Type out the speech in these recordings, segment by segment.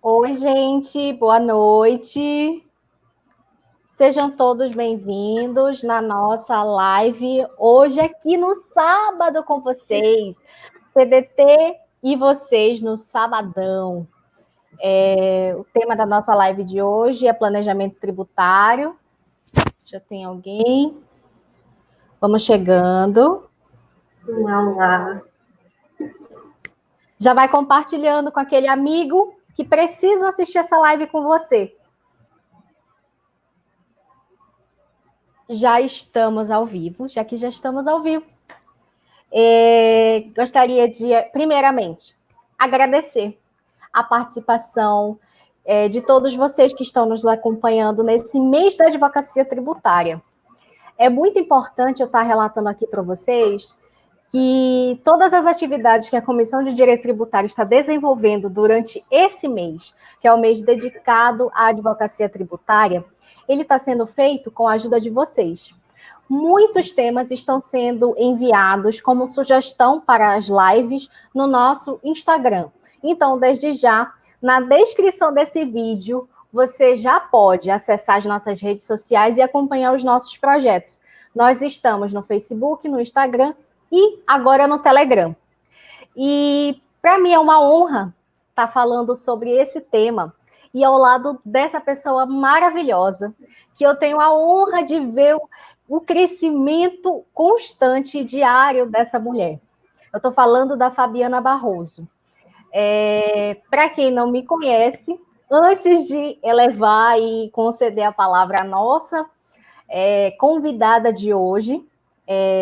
Oi, gente, boa noite. Sejam todos bem-vindos na nossa live hoje aqui no sábado com vocês. CDT e vocês no sabadão. O tema da nossa live de hoje é planejamento tributário. Já tem alguém? Vamos chegando. Olá. Já vai compartilhando com aquele amigo que precisa assistir essa live com você. Já estamos ao vivo. Gostaria de, primeiramente, agradecer a participação de todos vocês que estão nos acompanhando nesse mês da advocacia tributária. É muito importante eu estar relatando aqui para vocês que todas as atividades que a Comissão de Direito Tributário está desenvolvendo durante esse mês, que é o mês dedicado à advocacia tributária, ele está sendo feito com a ajuda de vocês. Muitos temas estão sendo enviados como sugestão para as lives no nosso Instagram. Então, desde já, na descrição desse vídeo, você já pode acessar as nossas redes sociais e acompanhar os nossos projetos. Nós estamos no Facebook, no Instagram e agora no Telegram. E para mim é uma honra estar falando sobre esse tema e ao lado dessa pessoa maravilhosa, que eu tenho a honra de ver o crescimento constante e diário dessa mulher. Eu estou falando da Fabiana Barroso. Para quem não me conhece, antes de elevar e conceder a palavra à nossa convidada de hoje,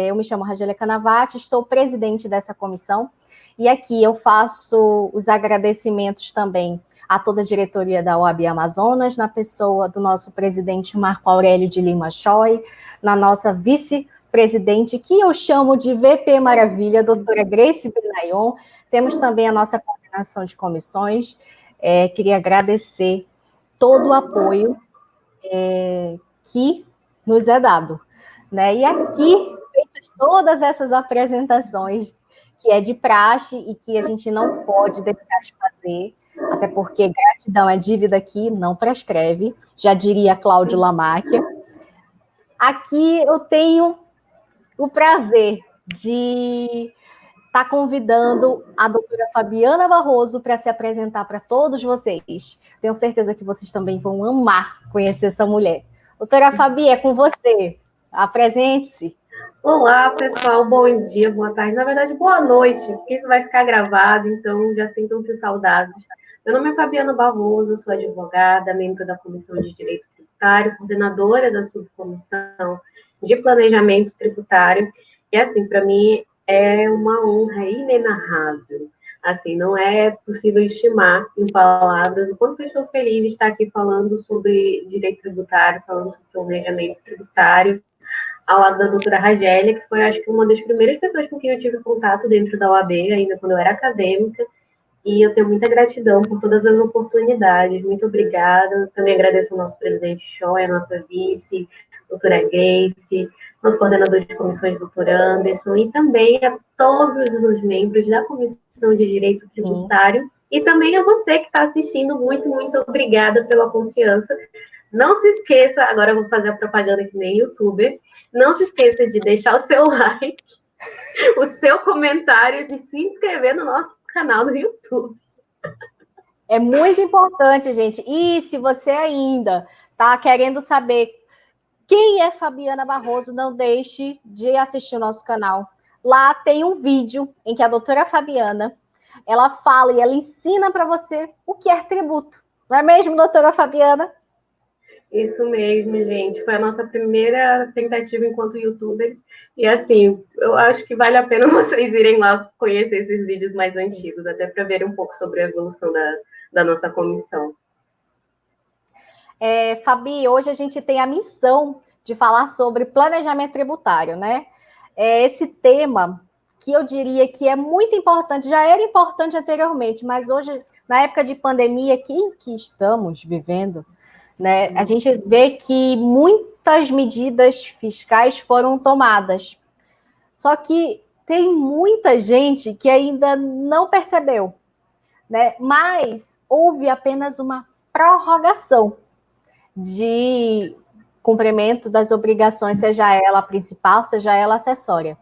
eu me chamo Ragélia Canavati, estou presidente dessa comissão, e aqui eu faço os agradecimentos também a toda a diretoria da OAB Amazonas, na pessoa do nosso presidente Marco Aurélio de Lima Choi, na nossa vice-presidente, que eu chamo de VP Maravilha, doutora Grace Benayon. Temos também a nossa coordenação de comissões. Queria agradecer todo o apoio que nos é dado. Né? E aqui, feitas todas essas apresentações, que é de praxe e que a gente não pode deixar de fazer, até porque gratidão é dívida aqui, não prescreve, já diria Cláudio Lamáquia. Aqui eu tenho o prazer de estar convidando a doutora Fabiana Barroso para se apresentar para todos vocês. Tenho certeza que vocês também vão amar conhecer essa mulher. Doutora Fabi, é com você. Apresente-se. Olá, pessoal. Bom dia, boa tarde. Na verdade, boa noite, porque isso vai ficar gravado, então já sintam-se saudados. Meu nome é Fabiana Barroso, sou advogada, membro da Comissão de Direito Tributário, coordenadora da subcomissão de Planejamento Tributário. E, assim, para mim é uma honra inenarrável. Assim, não é possível estimar em palavras o quanto eu estou feliz de estar aqui falando sobre direito tributário, falando sobre planejamento tributário, ao lado da doutora Ragélia, que foi, acho que, uma das primeiras pessoas com quem eu tive contato dentro da OAB, ainda quando eu era acadêmica, e eu tenho muita gratidão por todas as oportunidades. Muito obrigada. Também agradeço ao nosso presidente Choi, a nossa vice, doutora Grace, nosso coordenador de comissões, doutor Anderson, e também a todos os membros da Comissão de Direito Tributário, e também a você que está assistindo. Muito, muito obrigada pela confiança. Não se esqueça, agora eu vou fazer a propaganda que nem youtuber, não se esqueça de deixar o seu like, o seu comentário e se inscrever no nosso canal do YouTube. É muito importante, gente. E se você ainda está querendo saber quem é Fabiana Barroso, não deixe de assistir o nosso canal. Lá tem um vídeo em que a doutora Fabiana, ela fala e ela ensina para você o que é tributo. Não é mesmo, doutora Fabiana? Isso mesmo, gente. Foi a nossa primeira tentativa enquanto youtubers. E, assim, eu acho que vale a pena vocês irem lá conhecer esses vídeos mais antigos, até para verem um pouco sobre a evolução da nossa comissão. Fabi, hoje a gente tem a missão de falar sobre planejamento tributário, né? Esse tema que eu diria que é muito importante, já era importante anteriormente, mas hoje, na época de pandemia que estamos vivendo, né, a gente vê que muitas medidas fiscais foram tomadas. Só que tem muita gente que ainda não percebeu, né? Mas houve apenas uma prorrogação de cumprimento das obrigações, seja ela principal, seja ela acessória.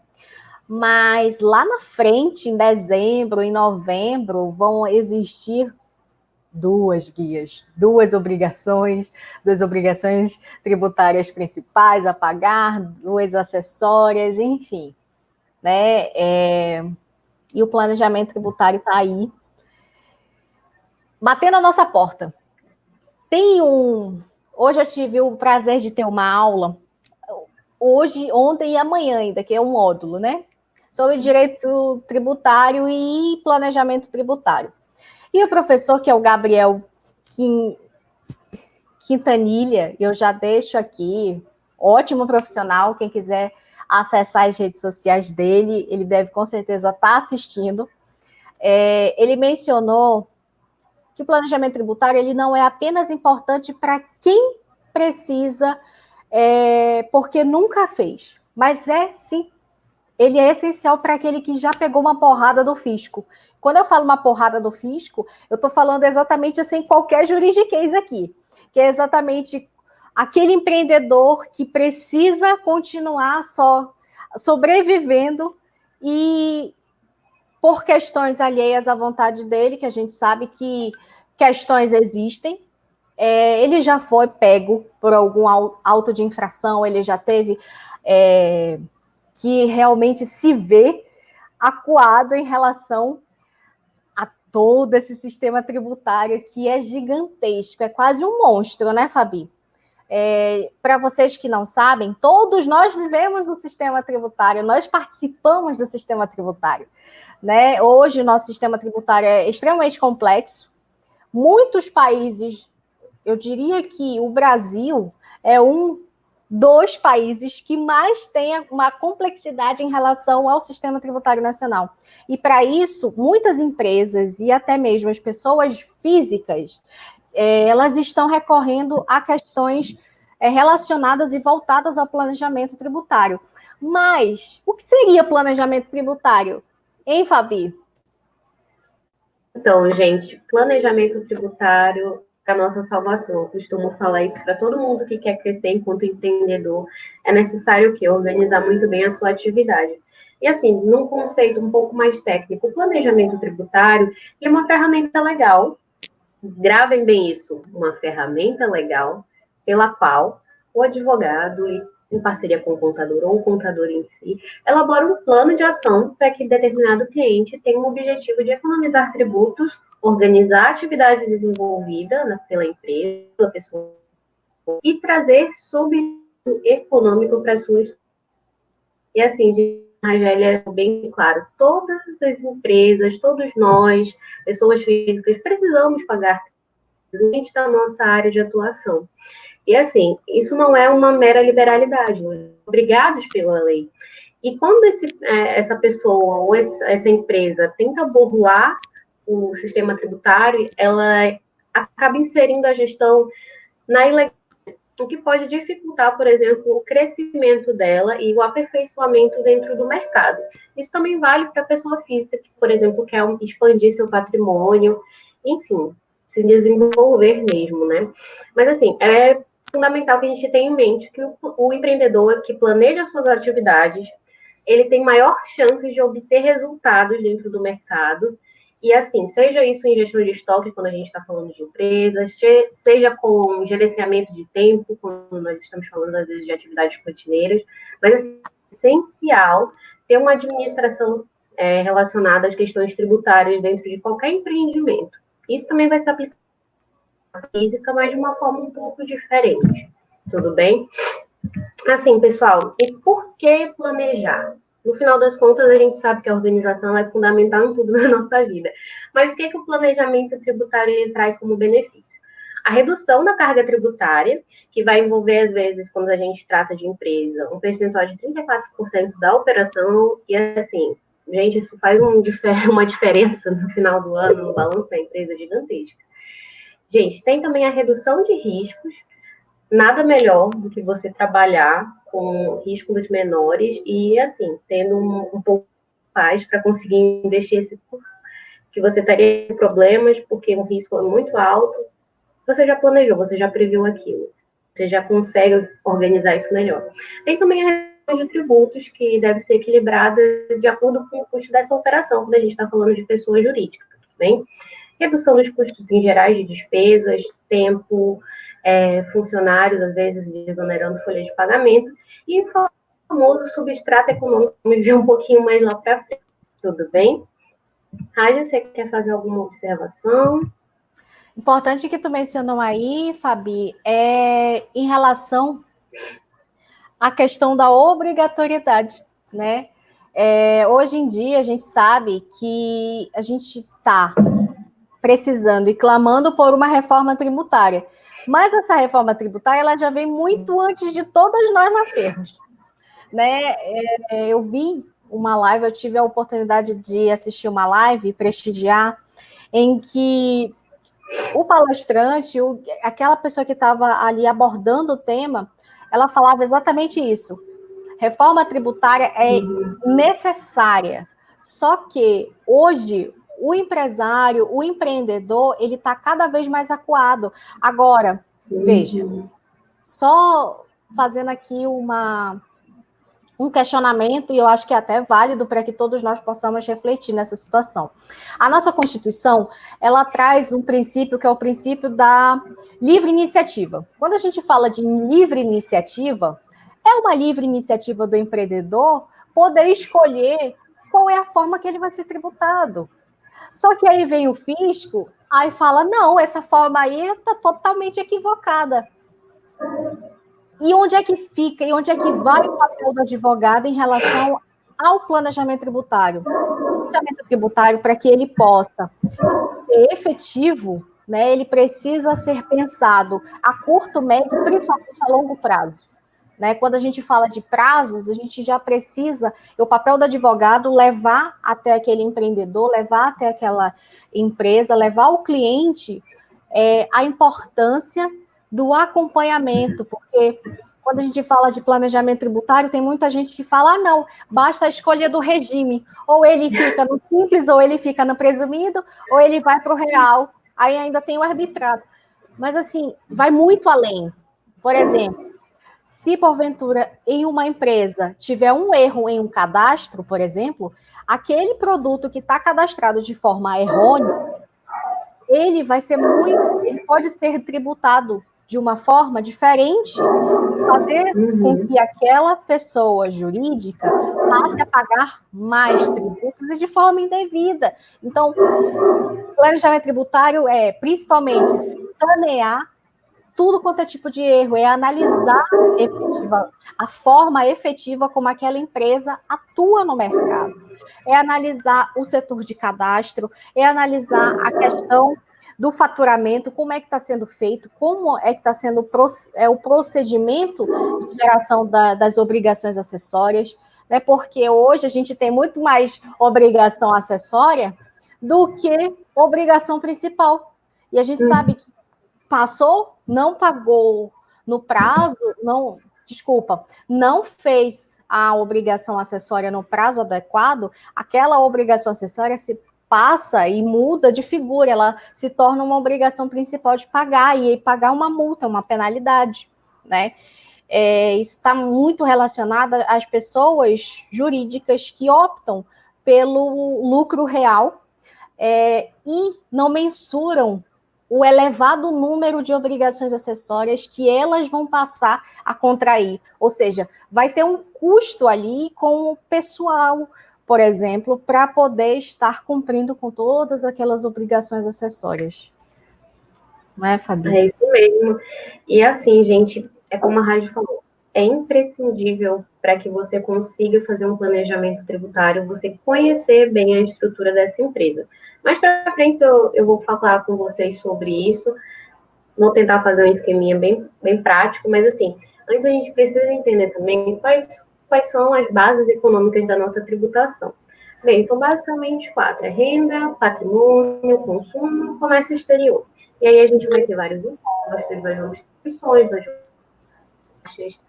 Mas lá na frente, em dezembro, em novembro, vão existir duas guias, duas obrigações tributárias principais a pagar, duas acessórias, enfim, né? E o planejamento tributário está aí, batendo a nossa porta. Hoje eu tive o prazer de ter uma aula, hoje, ontem e amanhã ainda, que é um módulo, né? Sobre direito tributário e planejamento tributário. E o professor, que é o Gabriel Quintanilha, eu já deixo aqui, ótimo profissional, quem quiser acessar as redes sociais dele, ele deve com certeza estar assistindo. Ele mencionou que o planejamento tributário ele não é apenas importante para quem precisa, porque nunca fez, mas sim, ele é essencial para aquele que já pegou uma porrada do fisco. Quando eu falo uma porrada do fisco, eu estou falando exatamente assim, qualquer juridiquês aqui, que é exatamente aquele empreendedor que precisa continuar só sobrevivendo e por questões alheias à vontade dele, que a gente sabe que questões existem, ele já foi pego por algum auto de infração, ele já teve que realmente se vê acuado em relação a todo esse sistema tributário que é gigantesco, é quase um monstro, né, Fabi? Para vocês que não sabem, todos nós vivemos no sistema tributário, nós participamos do sistema tributário, né? Hoje o nosso sistema tributário é extremamente complexo. Muitos países, eu diria que o Brasil é um dos países que mais tem uma complexidade em relação ao sistema tributário nacional. E para isso, muitas empresas e até mesmo as pessoas físicas, elas estão recorrendo a questões relacionadas e voltadas ao planejamento tributário. Mas o que seria planejamento tributário? Hein, Fabi? Então, gente, planejamento tributário é a nossa salvação. Eu costumo falar isso para todo mundo que quer crescer enquanto empreendedor. É necessário que organizar muito bem a sua atividade. E assim, num conceito um pouco mais técnico, o planejamento tributário é uma ferramenta legal. Gravem bem isso, uma ferramenta legal pela qual o advogado, em parceria com o contador ou o contador em si, elabora um plano de ação para que determinado cliente tenha um objetivo de economizar tributos, organizar a atividade desenvolvida pela empresa, pela pessoa, e trazer subsídio econômico para suas. E assim, Rangélia, é bem claro, todas as empresas, todos nós, pessoas físicas, precisamos pagar tributos da nossa área de atuação. E assim, isso não é uma mera liberalidade, nós obrigados pela lei. E quando essa pessoa ou essa empresa tenta burlar o sistema tributário, ela acaba inserindo a gestão na ilegalidade, o que pode dificultar, por exemplo, o crescimento dela e o aperfeiçoamento dentro do mercado. Isso também vale para a pessoa física que, por exemplo, quer expandir seu patrimônio, enfim, se desenvolver mesmo, né? Mas assim, é fundamental que a gente tenha em mente que o empreendedor que planeja suas atividades, ele tem maior chance de obter resultados dentro do mercado. E assim, seja isso em gestão de estoque, quando a gente está falando de empresas, seja com gerenciamento de tempo, quando nós estamos falando, às vezes, de atividades rotineiras, mas assim, é essencial ter uma administração relacionada às questões tributárias dentro de qualquer empreendimento. Isso também vai se aplicar física, mas de uma forma um pouco diferente. Tudo bem? Assim, pessoal, e por que planejar? No final das contas, a gente sabe que a organização é fundamental em tudo na nossa vida. Mas o que o planejamento tributário ele traz como benefício? A redução da carga tributária, que vai envolver, às vezes, quando a gente trata de empresa, um percentual de 34% da operação, e assim, gente, isso faz uma diferença no final do ano, no balanço da empresa gigantesca. Gente, tem também a redução de riscos. Nada melhor do que você trabalhar com riscos menores e, assim, tendo um pouco de paz para conseguir investir esse. que você teria problemas porque o risco é muito alto, você já planejou, você já previu aquilo. Você já consegue organizar isso melhor. Tem também a redução de tributos, que deve ser equilibrada de acordo com o custo dessa operação, quando a gente está falando de pessoa jurídica, tudo bem? Redução dos custos em gerais de despesas, tempo, funcionários, às vezes, desonerando folha de pagamento, e o famoso substrato econômico, vamos ver um pouquinho mais lá para frente. Tudo bem? Raja, você quer fazer alguma observação? Importante que tu mencionou aí, Fabi, é em relação à questão da obrigatoriedade, né? Hoje em dia, a gente sabe que a gente está precisando e clamando por uma reforma tributária. Mas essa reforma tributária ela já vem muito antes de todas nós nascermos. Né? Eu vi uma live, eu tive a oportunidade de assistir uma live, prestigiar, em que o palestrante, aquela pessoa que estava ali abordando o tema, ela falava exatamente isso. Reforma tributária é necessária, só que hoje o empresário, o empreendedor, ele está cada vez mais acuado. Agora, veja, só fazendo aqui um questionamento, e eu acho que é até válido para que todos nós possamos refletir nessa situação. A nossa Constituição, ela traz um princípio que é o princípio da livre iniciativa. Quando a gente fala de livre iniciativa, é uma livre iniciativa do empreendedor poder escolher qual é a forma que ele vai ser tributado. Só que aí vem o fisco, aí fala, não, essa forma aí está totalmente equivocada. E onde é que fica, e onde é que vai o papel do advogado em relação ao planejamento tributário? O planejamento tributário, para que ele possa ser efetivo, né, ele precisa ser pensado a curto, médio, principalmente a longo prazo. Né? Quando a gente fala de prazos, a gente já precisa, o papel do advogado levar até aquele empreendedor, levar até aquela empresa, levar o cliente a importância do acompanhamento, porque quando a gente fala de planejamento tributário, tem muita gente que fala, não, basta a escolha do regime, ou ele fica no simples, ou ele fica no presumido, ou ele vai para o real, aí ainda tem o arbitrado. Mas, assim, vai muito além. Por exemplo, se porventura em uma empresa tiver um erro em um cadastro, por exemplo, aquele produto que está cadastrado de forma errônea, ele pode ser tributado de uma forma diferente, fazer com que aquela pessoa jurídica passe a pagar mais tributos e de forma indevida. Então, o planejamento tributário é, principalmente, sanear tudo quanto é tipo de erro, é analisar a forma efetiva como aquela empresa atua no mercado. É analisar o setor de cadastro, é analisar a questão do faturamento, como é que está sendo feito, como é que está sendo o procedimento de geração das obrigações acessórias, né? Porque hoje a gente tem muito mais obrigação acessória do que obrigação principal. E a gente sabe que passou, não pagou no prazo, não fez a obrigação acessória no prazo adequado, aquela obrigação acessória se passa e muda de figura, ela se torna uma obrigação principal de pagar, e pagar uma multa, uma penalidade, né? Isso está muito relacionado às pessoas jurídicas que optam pelo lucro real e não mensuram o elevado número de obrigações acessórias que elas vão passar a contrair. Ou seja, vai ter um custo ali com o pessoal, por exemplo, para poder estar cumprindo com todas aquelas obrigações acessórias. Não é, Fabi? É isso mesmo. E assim, gente, é como a Rádio falou, é imprescindível para que você consiga fazer um planejamento tributário, você conhecer bem a estrutura dessa empresa. Mais para frente eu vou falar com vocês sobre isso, vou tentar fazer um esqueminha bem prático, mas assim, antes a gente precisa entender também quais são as bases econômicas da nossa tributação. Bem, são basicamente 4, renda, patrimônio, consumo, comércio exterior. E aí a gente vai ter vários impostos, várias instituições, várias taxas.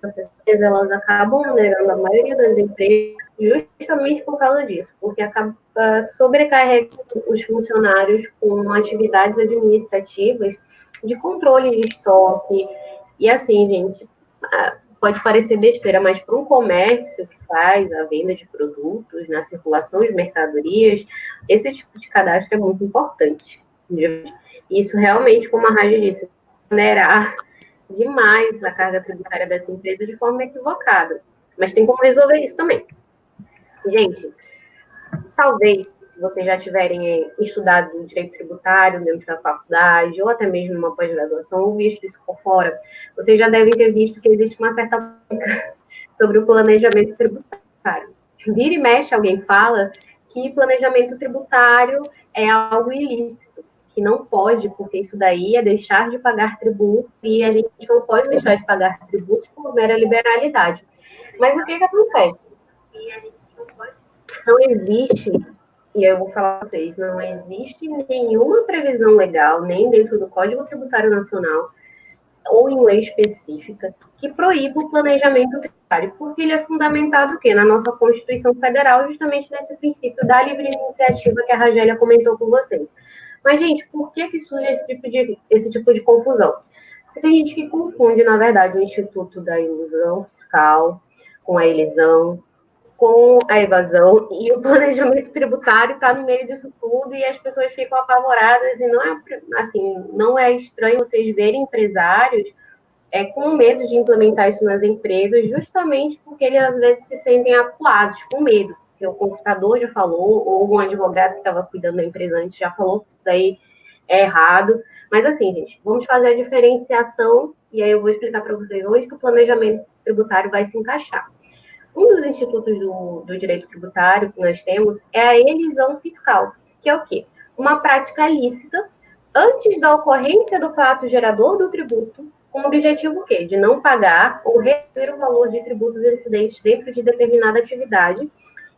Essas elas acabam onerando a maioria das empresas, justamente por causa disso, porque acaba sobrecarregando os funcionários com atividades administrativas de controle de estoque. E assim, gente, pode parecer besteira, mas para um comércio que faz a venda de produtos, na circulação de mercadorias, esse tipo de cadastro é muito importante. Isso realmente, como a Rádio disse, onerar demais a carga tributária dessa empresa de forma equivocada. Mas tem como resolver isso também. Gente, talvez, se vocês já tiverem estudado direito tributário dentro da faculdade, ou até mesmo numa pós-graduação, ou visto isso por fora, vocês já devem ter visto que existe uma certa polêmica sobre o planejamento tributário. Vira e mexe, alguém fala que planejamento tributário é algo ilícito, que não pode, porque isso daí é deixar de pagar tributo, e a gente não pode deixar de pagar tributos por mera liberalidade. Mas o que acontece? Não existe, e eu vou falar para vocês, não existe nenhuma previsão legal, nem dentro do Código Tributário Nacional, ou em lei específica, que proíba o planejamento tributário, porque ele é fundamentado o quê? Na nossa Constituição Federal, justamente nesse princípio da livre iniciativa que a Ragélia comentou com vocês. Mas, gente, por que surge esse tipo de confusão? Porque tem gente que confunde, na verdade, o Instituto da Ilusão Fiscal com a elisão, com a evasão, e o planejamento tributário está no meio disso tudo, e as pessoas ficam apavoradas, e não é assim, não é estranho vocês verem empresários com medo de implementar isso nas empresas, justamente porque eles às vezes se sentem acuados, com medo, porque o computador já falou, ou um advogado que estava cuidando da empresa antes já falou que isso daí é errado. Mas assim, gente, vamos fazer a diferenciação, e aí eu vou explicar para vocês onde que o planejamento tributário vai se encaixar. Um dos institutos do direito tributário que nós temos é a elisão fiscal, que é o quê? Uma prática lícita antes da ocorrência do fato gerador do tributo, com o objetivo o quê? De não pagar ou reduzir o valor de tributos incidentes dentro de determinada atividade,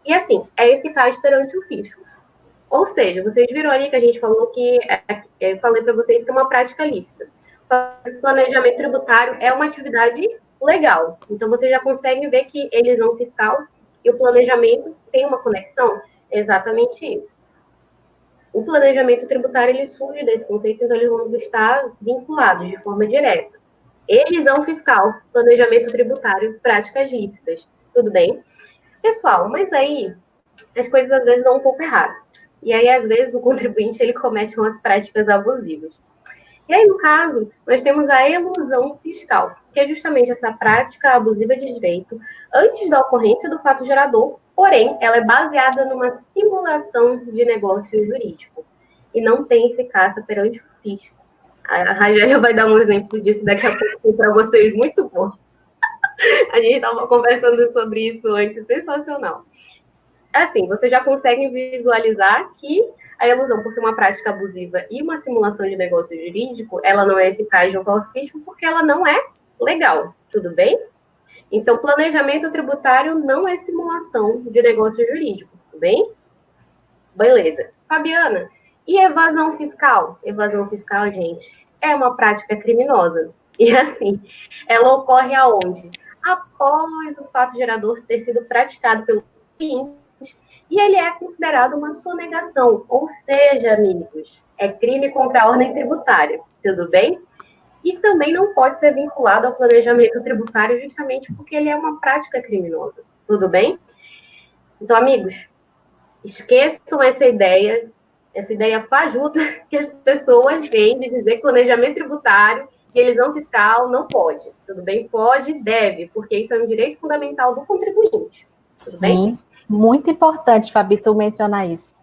e assim, é eficaz perante o fisco. Ou seja, vocês viram ali que a gente falou que, eu falei para vocês que é uma prática lícita. O planejamento tributário é uma atividade legal. Então, você já consegue ver que elisão fiscal e o planejamento têm uma conexão? É exatamente isso. O planejamento tributário, ele surge desse conceito, então eles vão estar vinculados de forma direta. Elisão fiscal, planejamento tributário, práticas lícitas. Tudo bem? Pessoal, mas aí as coisas às vezes dão um pouco errado. E aí, às vezes, o contribuinte ele comete umas práticas abusivas. E aí, no caso, nós temos a elusão fiscal, que é justamente essa prática abusiva de direito antes da ocorrência do fato gerador, porém, ela é baseada numa simulação de negócio jurídico e não tem eficácia perante o fisco. A Ragélia vai dar um exemplo disso daqui a pouco para vocês, muito bom. A gente estava conversando sobre isso antes, sensacional. Assim, você já consegue visualizar que a elusão, por ser uma prática abusiva e uma simulação de negócio jurídico, ela não é eficaz junto ao fisco porque ela não é legal, tudo bem? Então, planejamento tributário não é simulação de negócio jurídico, tudo bem? Beleza. Fabiana, e evasão fiscal? Evasão fiscal, gente, é uma prática criminosa. E assim, ela ocorre aonde? Após o fato gerador ter sido praticado pelo cliente, e ele é considerado uma sonegação, ou seja, amigos, é crime contra a ordem tributária, tudo bem? E também não pode ser vinculado ao planejamento tributário justamente porque ele é uma prática criminosa, tudo bem? Então, amigos, esqueçam essa ideia fajuta que as pessoas têm de dizer que planejamento tributário e elisão fiscal não pode. Tudo bem? Pode, deve, porque isso é um direito fundamental do contribuinte. Tudo Sim, bem? Muito importante, Fabi, tu mencionar isso.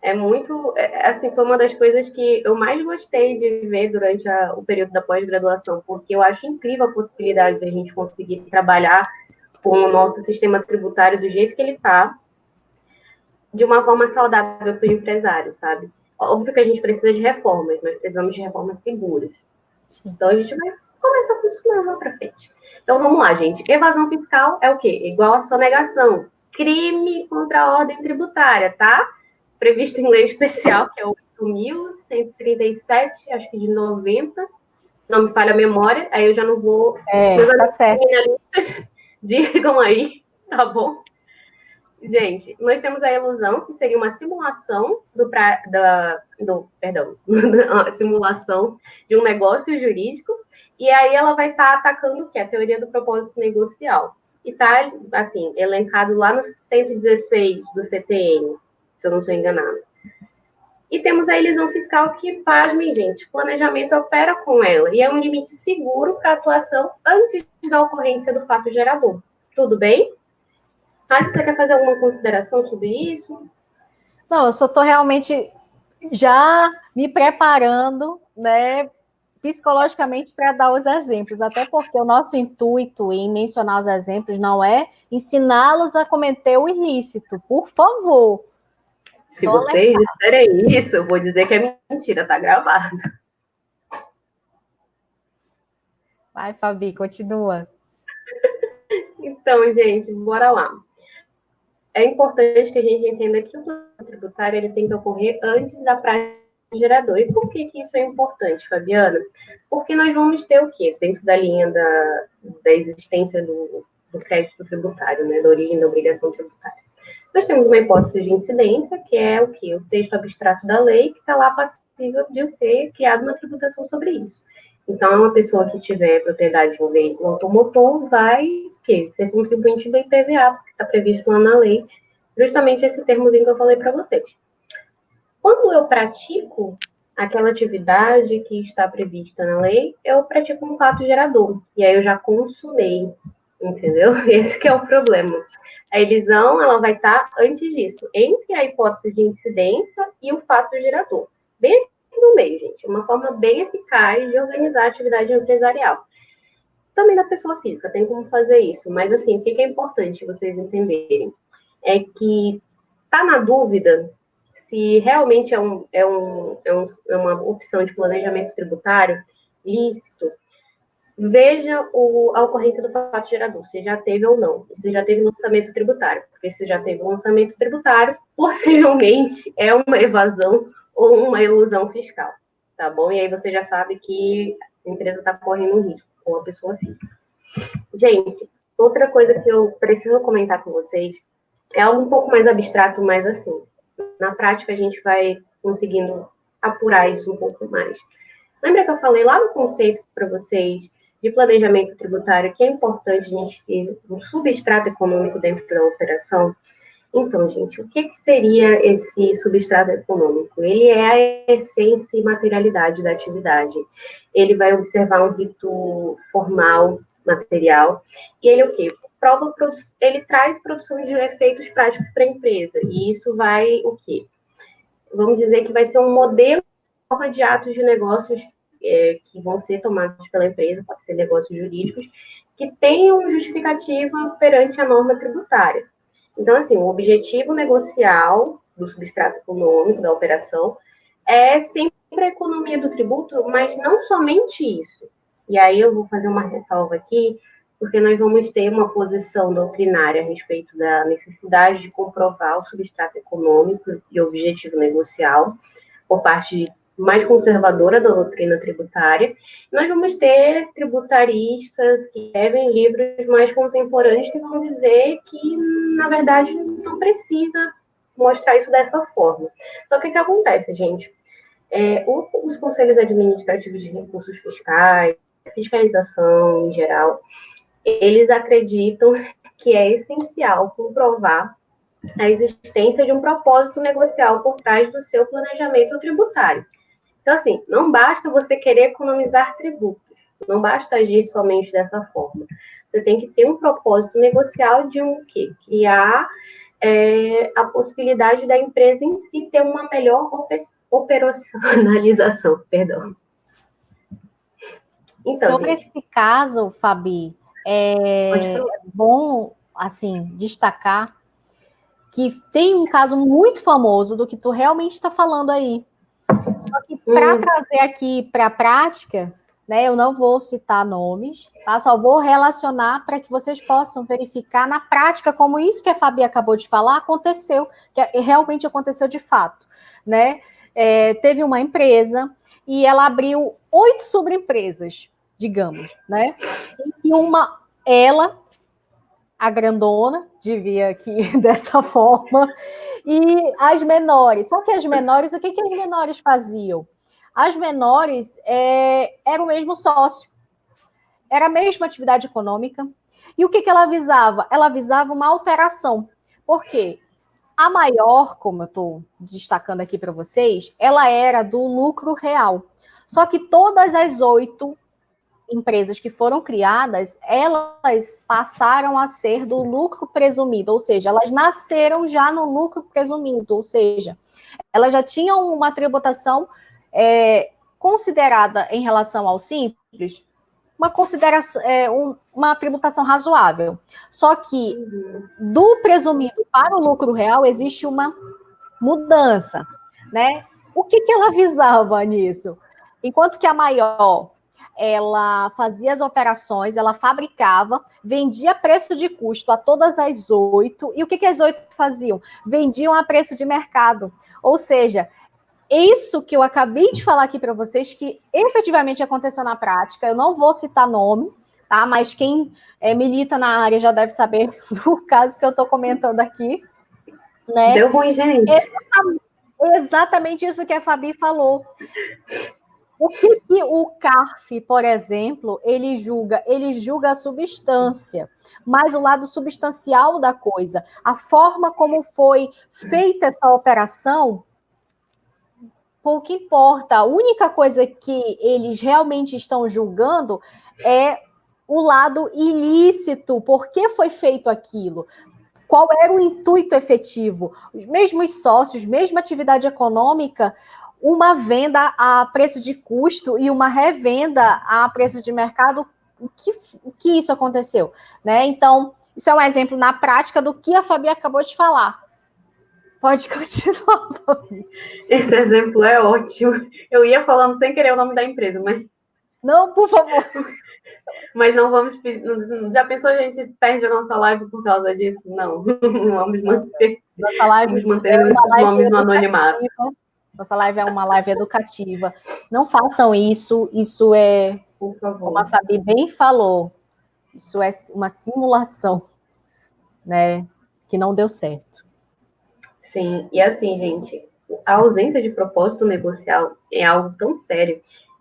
É muito, assim, foi uma das coisas que eu mais gostei de ver durante o período da pós-graduação, porque eu acho incrível a possibilidade de a gente conseguir trabalhar com o nosso sistema tributário do jeito que ele está, de uma forma saudável para o empresário, sabe? Óbvio que a gente precisa de reformas, mas precisamos de reformas seguras. Sim. Então, a gente vai começar com isso lá para frente. Então, vamos lá, gente. Evasão fiscal é o quê? Igual a sonegação. Crime contra a ordem tributária, tá? Previsto em lei especial, que é o 8.137, acho que de 90, se não me falha a memória, aí eu já não vou... Tá certo. Digam aí, tá bom? Gente, nós temos a ilusão, que seria uma simulação a simulação de um negócio jurídico, e aí ela vai estar atacando o quê? A teoria do propósito negocial. E está, assim, elencado lá no 116 do CTN, se eu não estou enganada. E temos a ilusão fiscal que, pasmem, gente, o planejamento opera com ela, e é um limite seguro para atuação antes da ocorrência do fato gerador. Tudo bem? Você quer fazer alguma consideração sobre isso? Não, eu só estou realmente já me preparando, né, psicologicamente para dar os exemplos, até porque o nosso intuito em mencionar os exemplos não é ensiná-los a cometer o ilícito, por favor. Se vocês disserem isso, eu vou dizer que é mentira, tá gravado. Vai, Fabi, continua. Então, gente, bora lá. É importante que a gente entenda que o plano tributário ele tem que ocorrer antes da prática gerador. E por que isso é importante, Fabiana? Porque nós vamos ter o quê? Dentro da linha da existência do crédito tributário, né? Da origem da obrigação tributária. Nós temos uma hipótese de incidência, que é o quê? O texto abstrato da lei, que está lá passível de ser criada uma tributação sobre isso. Então, uma pessoa que tiver propriedade de um veículo automotor vai ser contribuinte do IPVA, porque está previsto lá na lei, justamente esse termozinho que eu falei para vocês. Quando eu pratico aquela atividade que está prevista na lei, eu pratico um fato gerador, e aí eu já consumei, entendeu? Esse que é o problema. A elisão, ela vai estar antes disso, entre a hipótese de incidência e o fato gerador. Bem aqui no meio, gente. Uma forma bem eficaz de organizar a atividade empresarial. Também da pessoa física, tem como fazer isso. Mas, assim, o que é importante vocês entenderem? É que tá na dúvida se realmente é uma opção de planejamento tributário lícito, veja a ocorrência do fato gerador, se já teve ou não, se já teve lançamento tributário, porque se já teve lançamento tributário, possivelmente é uma evasão ou uma ilusão fiscal, tá bom? E aí você já sabe que a empresa está correndo um risco, ou a pessoa física. Gente, outra coisa que eu preciso comentar com vocês é algo um pouco mais abstrato, mas assim, na prática a gente vai conseguindo apurar isso um pouco mais. Lembra que eu falei lá no conceito para vocês de planejamento tributário que é importante a gente ter um substrato econômico dentro da operação? Então, gente, o que seria esse substrato econômico? Ele é a essência e materialidade da atividade. Ele vai observar um rito formal, material, e ele o quê? Ele traz produção de efeitos práticos para a empresa, e isso vai o quê? Vamos dizer que vai ser um modelo de atos de negócios que vão ser tomados pela empresa, pode ser negócios jurídicos, que tenham justificativa perante a norma tributária. Então, assim, o objetivo negocial do substrato econômico da operação é sempre a economia do tributo, mas não somente isso. E aí eu vou fazer uma ressalva aqui, porque nós vamos ter uma posição doutrinária a respeito da necessidade de comprovar o substrato econômico e objetivo negocial por parte mais conservadora da doutrina tributária. Nós vamos ter tributaristas que escrevem livros mais contemporâneos que vão dizer que, na verdade, não precisa mostrar isso dessa forma. Só que o que acontece, gente? Os conselhos administrativos de recursos fiscais, fiscalização em geral, eles acreditam que é essencial comprovar a existência de um propósito negocial por trás do seu planejamento tributário. Então, assim, não basta você querer economizar tributos, não basta agir somente dessa forma. Você tem que ter um propósito negocial de um quê? Criar a possibilidade da empresa em si ter uma melhor operacionalização, perdão. Então, sobre esse caso, Fabi, é bom, assim, destacar que tem um caso muito famoso do que tu realmente está falando aí. Só que para trazer aqui para a prática, né, eu não vou citar nomes, tá? Só vou relacionar para que vocês possam verificar na prática como isso que a Fabi acabou de falar aconteceu, que realmente aconteceu de fato, né? Teve uma empresa e ela abriu 8 subempresas, digamos, né? E ela a grandona, diria que dessa forma, e as menores. Só que as menores, o que as menores faziam? As menores era o mesmo sócio, era a mesma atividade econômica. E o que ela avisava? Ela avisava uma alteração. Por quê? A maior, como eu estou destacando aqui para vocês, ela era do lucro real. Só que todas as 8 empresas que foram criadas, elas passaram a ser do lucro presumido, ou seja, elas nasceram já no lucro presumido, ou seja, elas já tinham uma tributação considerada em relação ao simples, uma tributação razoável. Só que do presumido para o lucro real existe uma mudança, né? O que ela avisava nisso? Enquanto que a maior, ela fazia as operações, ela fabricava, vendia a preço de custo a todas as 8, e o que as 8 faziam? Vendiam a preço de mercado. Ou seja, isso que eu acabei de falar aqui para vocês, que efetivamente aconteceu na prática, eu não vou citar nome, tá? Mas quem milita na área já deve saber do caso que eu estou comentando aqui. Né? Deu ruim, gente. Exatamente isso que a Fabi falou. O que o CARF, por exemplo, ele julga? Ele julga a substância, mas o lado substancial da coisa, a forma como foi feita essa operação, pouco importa. A única coisa que eles realmente estão julgando é o lado ilícito, por que foi feito aquilo? Qual era o intuito efetivo? Os mesmos sócios, mesma atividade econômica, uma venda a preço de custo e uma revenda a preço de mercado, o que isso aconteceu? Né? Então, isso é um exemplo na prática do que a Fabi acabou de falar. Pode continuar, Fabi. Esse exemplo é ótimo. Eu ia falando sem querer o nome da empresa, mas... Não, por favor. Mas não vamos... Já pensou a gente perde a nossa live por causa disso? Não. Vamos manter, vamos manter os nomes no anonimato. Nossa live é uma live educativa. Não façam isso. Isso é, por favor, como a Fabi bem falou, isso é uma simulação, né? Que não deu certo. Sim, e assim, gente, a ausência de propósito negocial é algo tão sério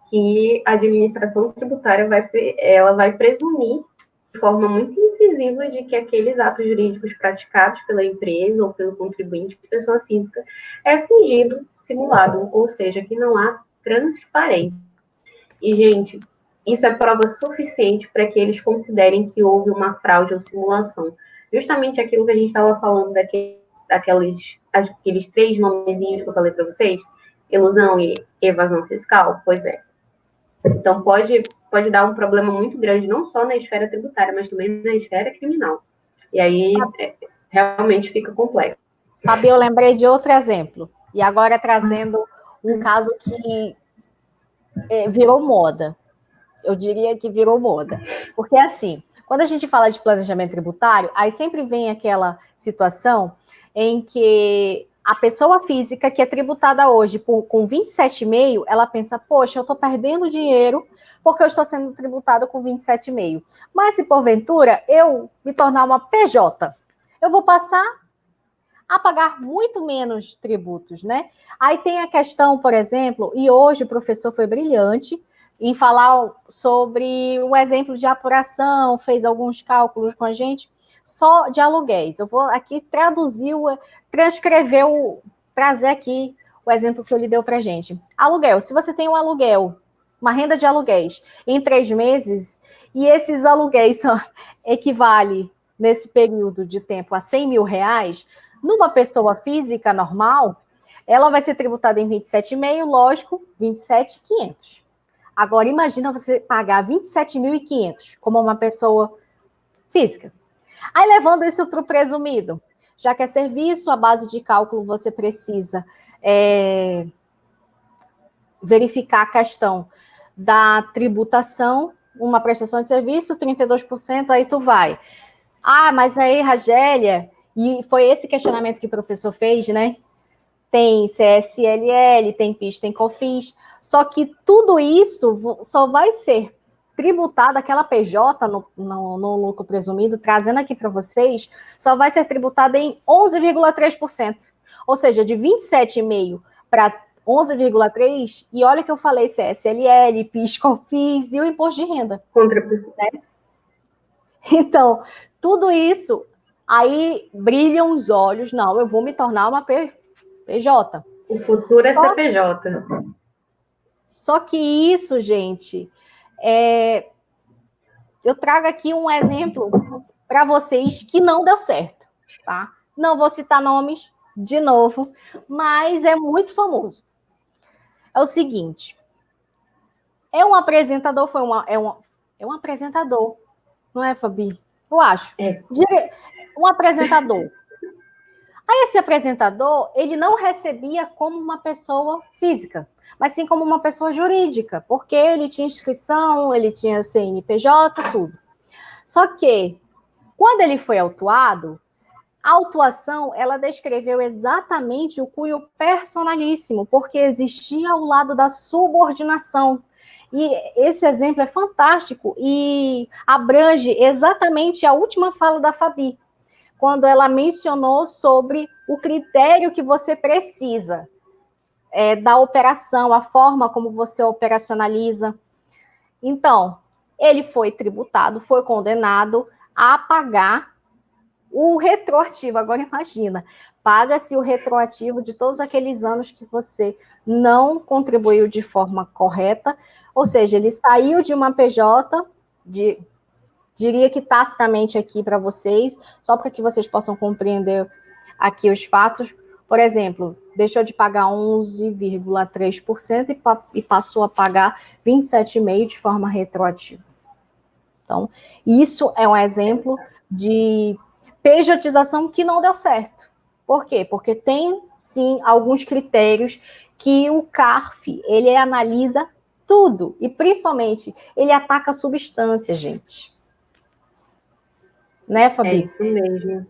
que a administração tributária vai presumir de forma muito incisiva de que aqueles atos jurídicos praticados pela empresa ou pelo contribuinte, pessoa física, é fingido, simulado, ou seja, que não há transparência. E, gente, isso é prova suficiente para que eles considerem que houve uma fraude ou simulação. Justamente aquilo que a gente estava falando aqueles 3 nomezinhos que eu falei para vocês, ilusão e evasão fiscal, pois é. Então, pode dar um problema muito grande, não só na esfera tributária, mas também na esfera criminal. E aí, realmente fica complexo. Fabi, eu lembrei de outro exemplo. E agora trazendo um caso que virou moda. Eu diria que virou moda. Porque, assim, quando a gente fala de planejamento tributário, aí sempre vem aquela situação em que a pessoa física que é tributada hoje com 27,5, ela pensa, poxa, eu estou perdendo dinheiro porque eu estou sendo tributado com 27,5. Mas se porventura eu me tornar uma PJ, eu vou passar a pagar muito menos tributos, né? Aí tem a questão, por exemplo, e hoje o professor foi brilhante em falar sobre o exemplo de apuração, fez alguns cálculos com a gente, só de aluguéis. Eu vou aqui trazer aqui o exemplo que ele deu para a gente. Aluguel, se você tem um aluguel, uma renda de aluguéis em 3 meses, e esses aluguéis equivale nesse período de tempo a 100 mil reais, numa pessoa física normal, ela vai ser tributada em 27,5, lógico, 27,500. Agora, imagina você pagar 27.500 como uma pessoa física. Aí, levando isso para o presumido, já que é serviço, a base de cálculo você precisa verificar a questão da tributação, uma prestação de serviço, 32%, aí tu vai. Ah, mas aí, Ragélia, e foi esse questionamento que o professor fez, né? Tem CSLL, tem PIS, tem COFINS, só que tudo isso só vai ser tributada, aquela PJ no lucro presumido, trazendo aqui para vocês, só vai ser tributada em 11,3%. Ou seja, de 27,5% para 11,3%, e olha que eu falei CSLL, PIS, COFINS e o imposto de renda. Né? Então, tudo isso, aí brilham os olhos, não, eu vou me tornar uma PJ. O futuro é CPJ. Só que isso, gente, eu trago aqui um exemplo para vocês que não deu certo, tá? Não vou citar nomes de novo, mas é muito famoso. É o seguinte, é um apresentador, é um apresentador, não é, Fabi? Eu acho. É. Um apresentador. Aí esse apresentador, ele não recebia como uma pessoa física, mas sim como uma pessoa jurídica, porque ele tinha inscrição, ele tinha CNPJ, tudo. Só que, quando ele foi autuado, a autuação, ela descreveu exatamente o cunho personalíssimo, porque existia ao lado da subordinação. E esse exemplo é fantástico e abrange exatamente a última fala da Fabi, quando ela mencionou sobre o critério que você precisa da operação, a forma como você operacionaliza. Então, ele foi tributado, foi condenado a pagar o retroativo. Agora imagina, paga-se o retroativo de todos aqueles anos que você não contribuiu de forma correta, ou seja, ele saiu de uma PJ, diria que tacitamente aqui para vocês, só para que vocês possam compreender aqui os fatos. Por exemplo, deixou de pagar 11,3% e passou a pagar 27,5% de forma retroativa. Então, isso é um exemplo de pejotização que não deu certo. Por quê? Porque tem, sim, alguns critérios que o CARF, ele analisa tudo, e principalmente, ele ataca a substância, gente. Né, Fabi? É isso mesmo.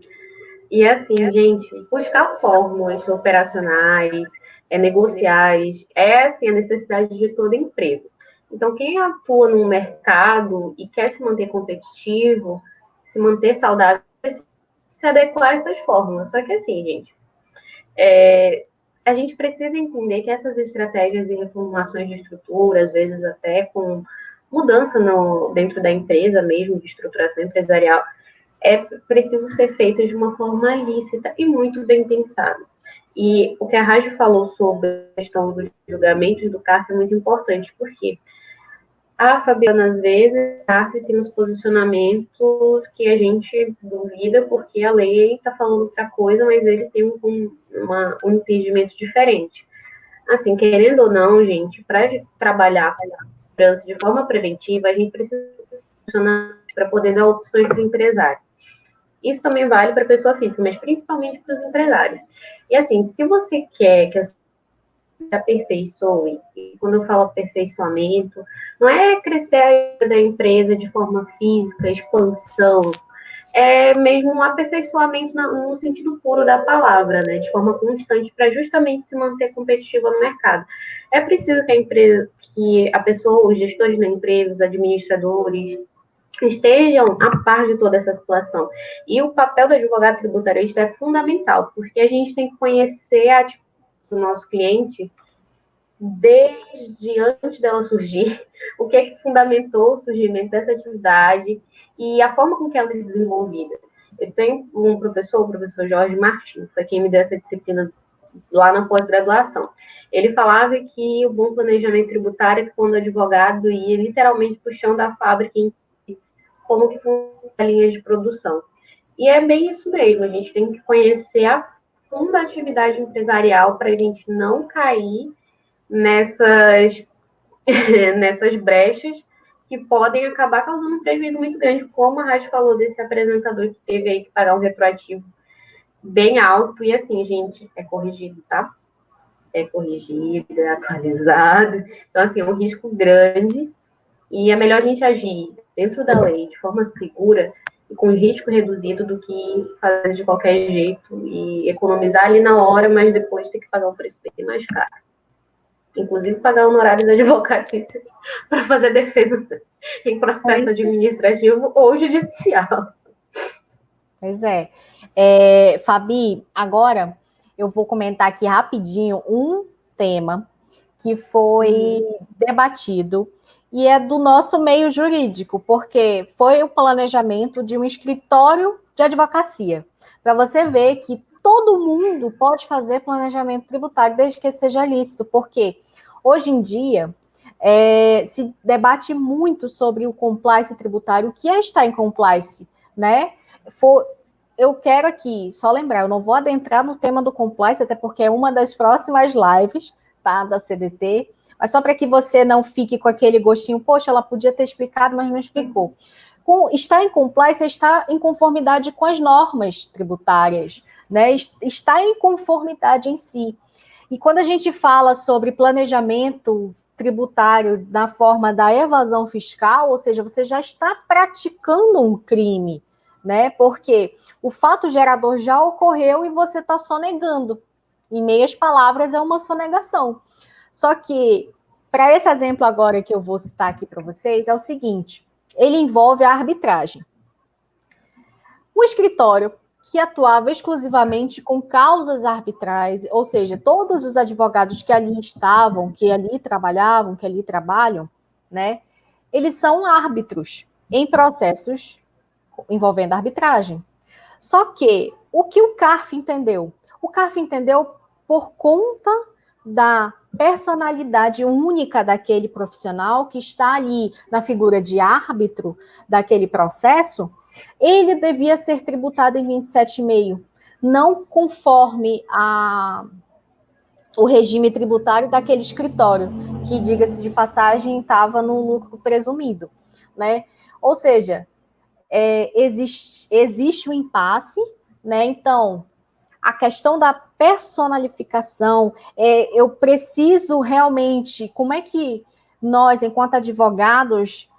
E assim, gente, buscar fórmulas operacionais, negociais, é assim, a necessidade de toda empresa. Então, quem atua no mercado e quer se manter competitivo, se manter saudável, precisa se adequar a essas fórmulas. Só que assim, gente, a gente precisa entender que essas estratégias e reformulações de estrutura, às vezes até com mudança dentro da empresa mesmo, de estruturação empresarial, é preciso ser feito de uma forma lícita e muito bem pensada. E o que a Rádio falou sobre a questão dos julgamentos do CARF é muito importante, porque a Fabiana, às vezes, o CARF tem uns posicionamentos que a gente duvida, porque a lei está falando outra coisa, mas eles têm um entendimento diferente. Assim, querendo ou não, gente, para trabalhar com a segurança de forma preventiva, a gente precisa funcionar para poder dar opções para o empresário. Isso também vale para a pessoa física, mas principalmente para os empresários. E assim, se você quer que a se aperfeiçoe, e quando eu falo aperfeiçoamento, não é crescer a da empresa de forma física, expansão, é mesmo um aperfeiçoamento no sentido puro da palavra, né, de forma constante, para justamente se manter competitiva no mercado. É preciso que a empresa, que a pessoa, os gestores da empresa, os administradores, estejam a par de toda essa situação. E o papel do advogado tributarista é fundamental, porque a gente tem que conhecer a atitude do nosso cliente desde antes dela surgir, o que é que fundamentou o surgimento dessa atividade e a forma com que ela é desenvolvida. Eu tenho um professor, o professor Jorge Martins, foi quem me deu essa disciplina lá na pós-graduação. Ele falava que o bom planejamento tributário é quando o advogado ia literalmente para o chão da fábrica em como que funciona a linha de produção. E é bem isso mesmo, a gente tem que conhecer a fundo a atividade empresarial para a gente não cair nessas brechas que podem acabar causando um prejuízo muito grande, como a Rádio falou desse apresentador que teve aí que pagar um retroativo bem alto, e assim, gente, é corrigido, tá? É corrigido, é atualizado. Então, assim, é um risco grande, e é melhor a gente agir dentro da lei, de forma segura e com risco reduzido, do que fazer de qualquer jeito e economizar ali na hora, mas depois ter que pagar um preço bem mais caro. inclusive pagar honorários advocatícios para fazer defesa em processo administrativo ou judicial. Pois é. Fabi, agora eu vou comentar aqui rapidinho um tema que foi debatido e é do nosso meio jurídico, porque foi o planejamento de um escritório de advocacia. Para você ver que todo mundo pode fazer planejamento tributário, desde que seja lícito, porque hoje em dia se debate muito sobre o compliance tributário, o que é estar em compliance, né? Eu quero aqui só lembrar, eu não vou adentrar no tema do compliance, até porque é uma das próximas lives, tá, da CDT, mas só para que você não fique com aquele gostinho, poxa, ela podia ter explicado, mas não explicou. Estar em compliance é estar em conformidade com as normas tributárias, né? Estar em conformidade em si. E quando a gente fala sobre planejamento tributário na forma da evasão fiscal, ou seja, você já está praticando um crime, né? Porque o fato gerador já ocorreu e você está sonegando. Em meias palavras, é uma sonegação. Só que, para esse exemplo agora que eu vou citar aqui para vocês, é o seguinte: ele envolve a arbitragem. O escritório que atuava exclusivamente com causas arbitrais, ou seja, todos os advogados que ali estavam, que ali trabalhavam, que ali trabalham, né, eles são árbitros em processos envolvendo arbitragem. Só que o que o CARF entendeu? O CARF entendeu por conta da personalidade única daquele profissional que está ali na figura de árbitro daquele processo, ele devia ser tributado em 27,5, não conforme o regime tributário daquele escritório, que, diga-se de passagem, estava no lucro presumido, né? Ou seja, existe um impasse, né? Então, a questão da personalificação, eu preciso realmente, como é que nós, enquanto advogados,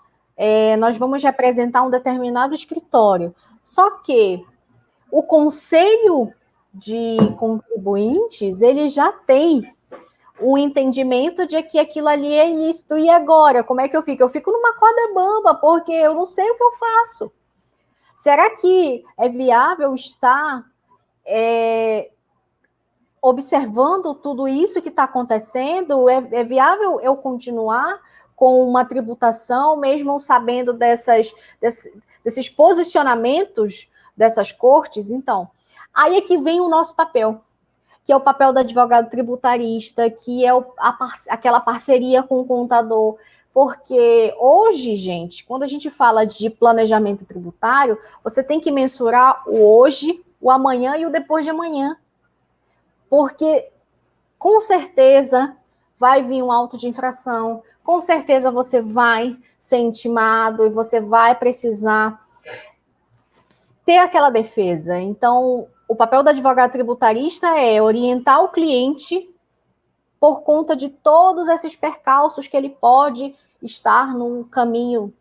nós vamos representar um determinado escritório. Só que o conselho de contribuintes, ele já tem o entendimento de que aquilo ali é ilícito. E agora, como é que eu fico? Eu fico numa corda bamba, porque eu não sei o que eu faço. Será que é viável estar observando tudo isso que está acontecendo? É viável eu continuar com uma tributação, mesmo sabendo desses posicionamentos dessas cortes? Então, aí é que vem o nosso papel, que é o papel do advogado tributarista, que é aquela parceria com o contador. Porque hoje, gente, quando a gente fala de planejamento tributário, você tem que mensurar o hoje, o amanhã e o depois de amanhã. Porque, com certeza, vai vir um auto de infração, com certeza você vai ser intimado e você vai precisar ter aquela defesa. Então, o papel do advogado tributarista é orientar o cliente por conta de todos esses percalços que ele pode estar no caminho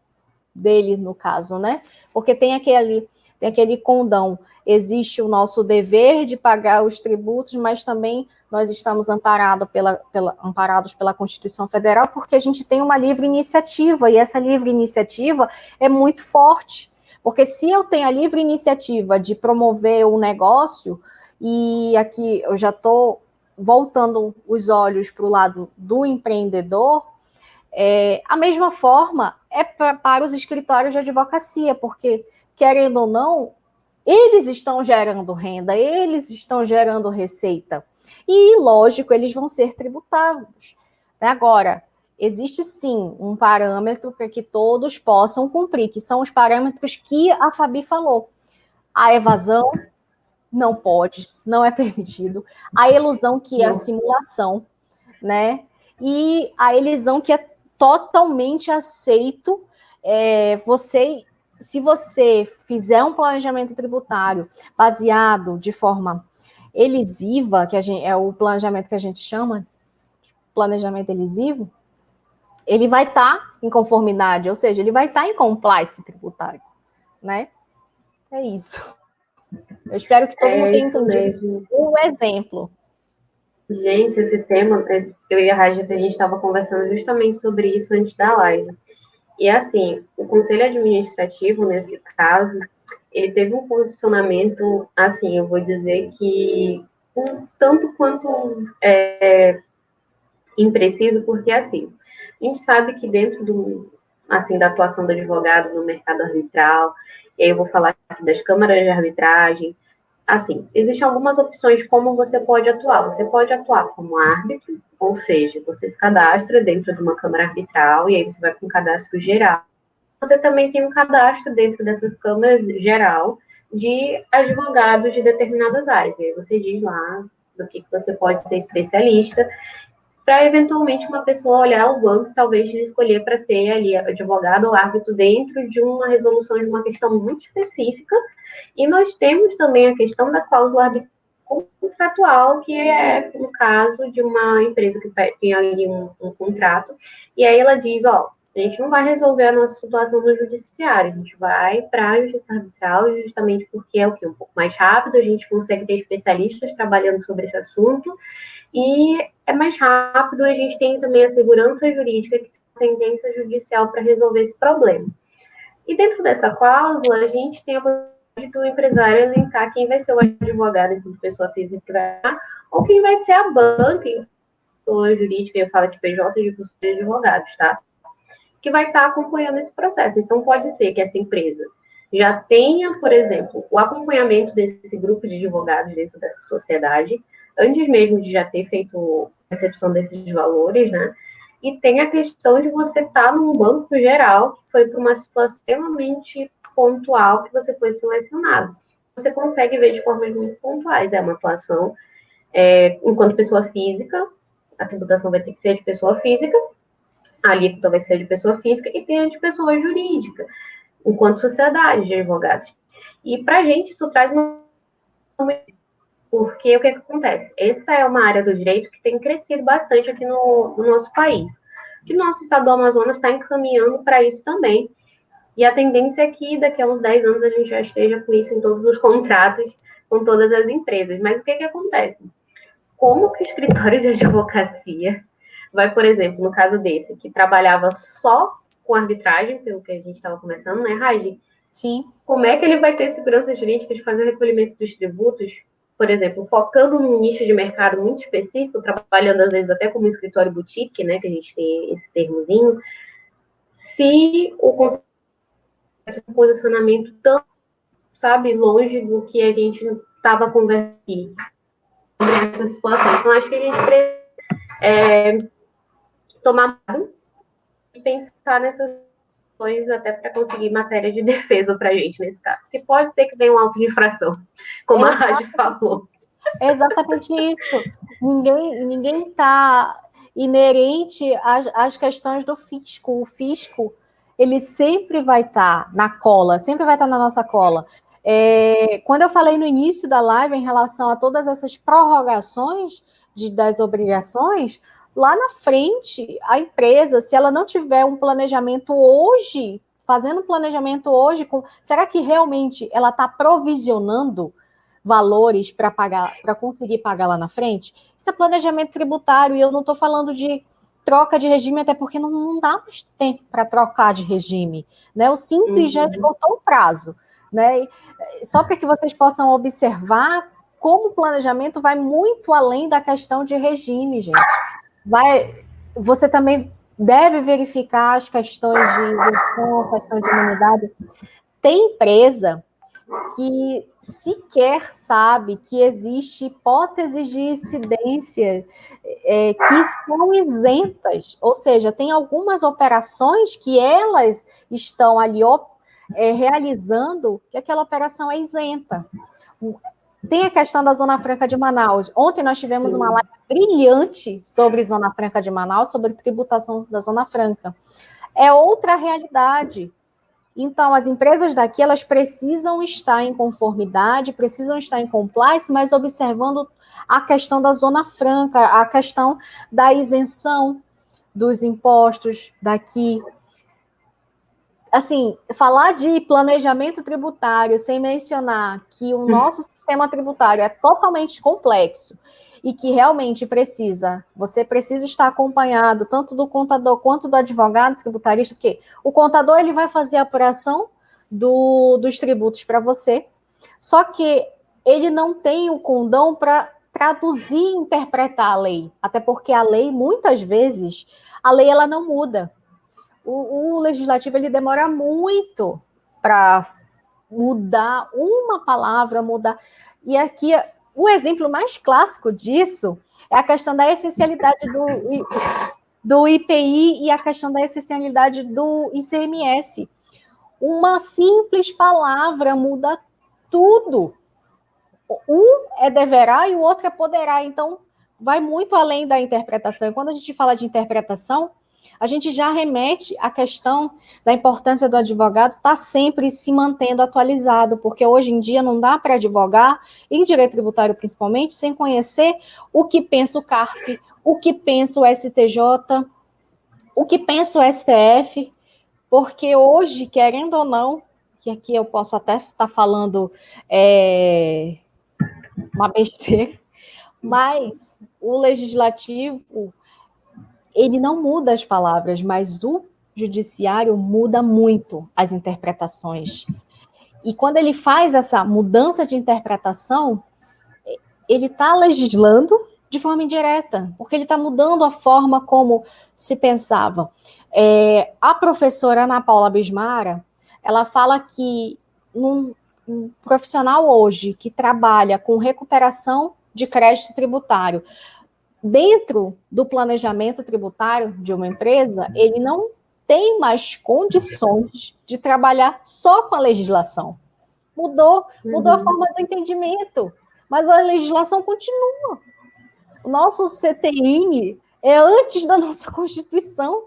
dele, no caso, né? Porque tem aquele condão. Existe o nosso dever de pagar os tributos, mas também nós estamos amparados pela Constituição Federal, porque a gente tem uma livre iniciativa, e essa livre iniciativa é muito forte. Porque se eu tenho a livre iniciativa de promover um negócio, e aqui eu já estou voltando os olhos para o lado do empreendedor, a mesma forma é para os escritórios de advocacia, porque, querendo ou não, eles estão gerando renda, eles estão gerando receita. E, lógico, eles vão ser tributados. Agora, existe sim um parâmetro para que todos possam cumprir, que são os parâmetros que a Fabi falou. A evasão não pode, não é permitido. A elusão, que é a simulação, né? E a elisão, que é totalmente aceito. Se você fizer um planejamento tributário baseado de forma elisiva, que é o planejamento que a gente chama de planejamento elisivo, ele vai estar em conformidade, ou seja, ele vai estar em compliance tributário, né? É isso. Eu espero que todo mundo tenha entendido o exemplo. Gente, esse tema, eu e a Rajita, a gente estava conversando justamente sobre isso antes da live. E assim, o conselho administrativo, nesse caso, ele teve um posicionamento, assim, eu vou dizer que um tanto quanto impreciso, porque assim, a gente sabe que dentro assim, da atuação do advogado no mercado arbitral, e aí eu vou falar aqui das câmaras de arbitragem, assim, existem algumas opções de como você pode atuar. Você pode atuar como árbitro, ou seja, você se cadastra dentro de uma câmara arbitral e aí você vai para um cadastro geral. Você também tem um cadastro dentro dessas câmaras geral de advogados de determinadas áreas. E aí você diz lá do que você pode ser especialista, para eventualmente uma pessoa olhar o banco e talvez te escolher para ser ali advogado ou árbitro dentro de uma resolução de uma questão muito específica. E nós temos também a questão da cláusula contratual, que é no caso de uma empresa que tem ali um contrato, e aí ela diz, ó, a gente não vai resolver a nossa situação no judiciário, a gente vai para a justiça arbitral, justamente porque é o que? Um pouco mais rápido, a gente consegue ter especialistas trabalhando sobre esse assunto, e é mais rápido, a gente tem também a segurança jurídica, que tem a sentença judicial para resolver esse problema. E dentro dessa cláusula, a gente tem a possibilidade do empresário elencar quem vai ser o advogado enquanto pessoa física que vai dar, ou quem vai ser a banca, pessoa jurídica, eu falo de PJ de curso de advogados, tá? Que vai estar acompanhando esse processo. Então, pode ser que essa empresa já tenha, por exemplo, o acompanhamento desse grupo de advogados dentro dessa sociedade, antes mesmo de já ter feito a recepção desses valores, né? E tem a questão de você estar num banco geral, que foi para uma situação extremamente pontual que você foi selecionado. Você consegue ver de formas muito pontuais. É uma atuação enquanto pessoa física, a tributação vai ter que ser de pessoa física, a alíquota vai ser de pessoa física e tem a de pessoa jurídica, enquanto sociedade de advogados. E para a gente isso traz uma. Porque o que acontece? Essa é uma área do direito que tem crescido bastante aqui no nosso país. Que o nosso estado do Amazonas está encaminhando para isso também. E a tendência é que daqui a uns 10 anos a gente já esteja com isso em todos os contratos, com todas as empresas. Mas o que acontece? Como que o escritório de advocacia vai, por exemplo, no caso desse, que trabalhava só com arbitragem, pelo que a gente estava começando, né, Raji? Sim. Como é que ele vai ter segurança jurídica de fazer o recolhimento dos tributos, por exemplo, focando num nicho de mercado muito específico, trabalhando às vezes até como escritório boutique, né, que a gente tem esse termozinho, se o conselho tem um posicionamento tão, sabe, longe do que a gente estava conversando aqui sobre essa situação. Então, acho que a gente precisa tomar e pensar nessas questões até para conseguir matéria de defesa para a gente nesse caso. Que pode ser que venha uma auto infração, como a Rádio falou. É exatamente isso. Ninguém está inerente às questões do fisco. O fisco, ele sempre vai estar na cola, sempre vai estar na nossa cola. Quando eu falei no início da live em relação a todas essas prorrogações das obrigações, lá na frente, a empresa, se ela não tiver um planejamento hoje, fazendo um planejamento hoje, será que realmente ela está provisionando valores para pagar, para conseguir pagar lá na frente? Isso é planejamento tributário, e eu não estou falando de troca de regime, até porque não dá mais tempo para trocar de regime, né? O Simples já esgotou o prazo, né? Só para que vocês possam observar como o planejamento vai muito além da questão de regime, gente. Você também deve verificar as questões de isenção, questão de imunidade. Tem empresa que sequer sabe que existe hipóteses de incidência que são isentas, ou seja, tem algumas operações que elas estão ali realizando que aquela operação é isenta. Tem a questão da Zona Franca de Manaus. Ontem nós tivemos uma live brilhante sobre Zona Franca de Manaus, sobre tributação da Zona Franca. É outra realidade. Então, as empresas daqui, elas precisam estar em conformidade, precisam estar em compliance, mas observando a questão da Zona Franca, a questão da isenção dos impostos daqui. Assim, falar de planejamento tributário sem mencionar que o nosso sistema tributário é totalmente complexo e que realmente você precisa estar acompanhado tanto do contador quanto do advogado tributarista, porque o contador ele vai fazer a apuração dos tributos para você, só que ele não tem o condão para traduzir e interpretar a lei, até porque a lei, muitas vezes, a lei ela não muda. O legislativo ele demora muito para mudar uma palavra, mudar. E aqui, o exemplo mais clássico disso é a questão da essencialidade do IPI e a questão da essencialidade do ICMS. Uma simples palavra muda tudo. Um é deverá e o outro é poderá. Então, vai muito além da interpretação. E quando a gente fala de interpretação, a gente já remete à questão da importância do advogado estar sempre se mantendo atualizado, porque hoje em dia não dá para advogar, em direito tributário principalmente, sem conhecer o que pensa o CARF, o que pensa o STJ, o que pensa o STF, porque hoje, querendo ou não, que aqui eu posso até estar falando uma besteira, mas o legislativo ele não muda as palavras, mas o judiciário muda muito as interpretações. E quando ele faz essa mudança de interpretação, ele está legislando de forma indireta, porque ele está mudando a forma como se pensava. A professora Ana Paula Bismara, ela fala que um profissional hoje que trabalha com recuperação de crédito tributário, dentro do planejamento tributário de uma empresa, ele não tem mais condições de trabalhar só com a legislação. Mudou a forma do entendimento, mas a legislação continua. O nosso CTI é antes da nossa Constituição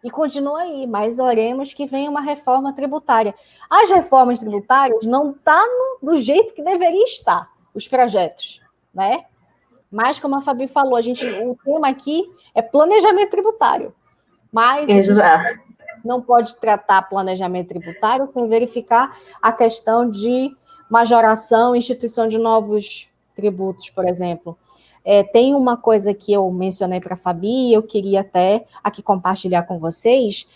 e continua aí, mas oremos que venha uma reforma tributária. As reformas tributárias não estão do jeito que deveria estar, os projetos, né? Mas, como a Fabi falou, o tema aqui é planejamento tributário. Mas a gente não pode tratar planejamento tributário sem verificar a questão de majoração, instituição de novos tributos, por exemplo. Tem uma coisa que eu mencionei para a Fabi, eu queria até aqui compartilhar com vocês,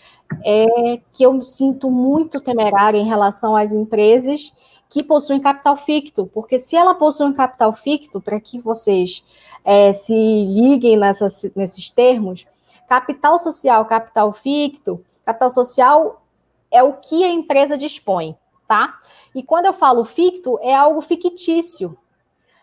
que eu sinto muito temerária em relação às empresas que possuem capital ficto, porque se ela possui um capital ficto, para que vocês se liguem nesses termos, capital social, capital ficto, capital social é o que a empresa dispõe, tá? E quando eu falo ficto, é algo fictício.